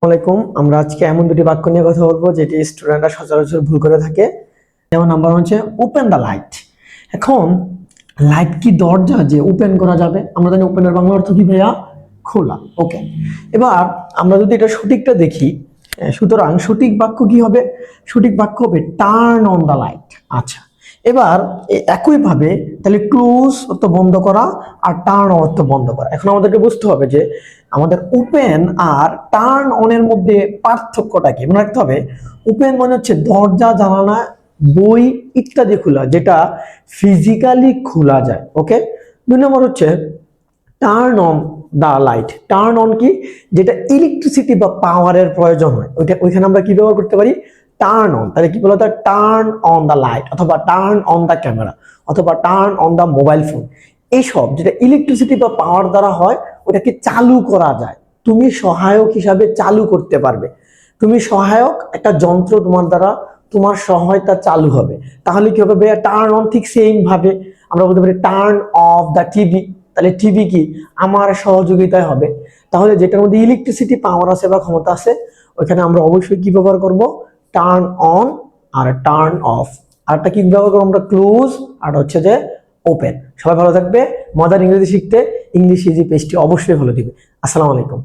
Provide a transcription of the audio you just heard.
আসসালামাইকুম। আমরা আজকে এমন দুটি বাক্য নিয়ে কথা বলবো যেটি স্টুডেন্টরা সচরাচর ভুল করে থাকে। যেমন নাম্বার হচ্ছে ওপেন দ্য লাইট। এখন লাইট কি দরজা যে ওপেন করা যাবে? আমরা জানি ওপেনের বাংলা অর্থ কি ভাইয়া? খোলা। ওকে, এবার আমরা যদি এটা সঠিকটা দেখি, সুতরাং সঠিক বাক্য কি হবে? সঠিক বাক্য হবে টার্ন অন দ্য লাইট। আচ্ছা, এবার একইভাবে তাহলে ক্লোজ অর্থ বন্ধ করা আর টার্ন অর্থ বন্ধ করা। এখন আমাদেরকে বুঝতে হবে যে আমাদের ওপেন আর টার্ন অনের মধ্যে পার্থক্যটা কি। মনে রাখতে হবে ওপেন মানে হচ্ছে দরজা জানালা বই ইত্যাদি খোলা, যেটা ফিজিক্যালি খোলা যায়। ওকে, 2 নম্বর হচ্ছে turn on the light. Turn on কি? যেটা ইলেকট্রিসিটি বা পাওয়ারের প্রয়োজন হয়, ওইখানে আমরা কি ব্যবহার করতে পারি? Turn on. তাহলে কি বলা যায়? টার্ন অন দা লাইট, অথবা টার্ন অন দা ক্যামেরা, অথবা turn on the mobile phone. এইসব যেটা ইলেকট্রিসিটি বা পাওয়ার দ্বারা হয়, ওটাকে চালু করা যায়। তুমি সহায়ক হিসাবে চালু করতে পারবে। তুমি সহায়ক একটা যন্ত্র তোমার দ্বারা তোমার সহায়তা চালু হবে। তাহলে কি হবে? Turn on. ঠিক সেম ভাবে আমরা বলতে পারি টার্ন অফ দা টিভি। তাহলে টিভি কি? আমার সহযোগিতায় হবে। তাহলে যেটার মধ্যে ইলেকট্রিসিটি পাওয়ার আছে বা ক্ষমতা আছে, ওইখানে আমরা অবশ্যই কি ব্যবহার করব? টার্ন অন আর টার্ন অফ। আরটা কি ব্যবহার করবো আমরা? ক্লোজ। আর হচ্ছে যে ওপেন। সবাই ভালো থাকবে। মজার ইংরেজি শিখতে ইংলিশ ইজি পেজটি অবশ্যই ফলো দিবে। আসসালামু আলাইকুম।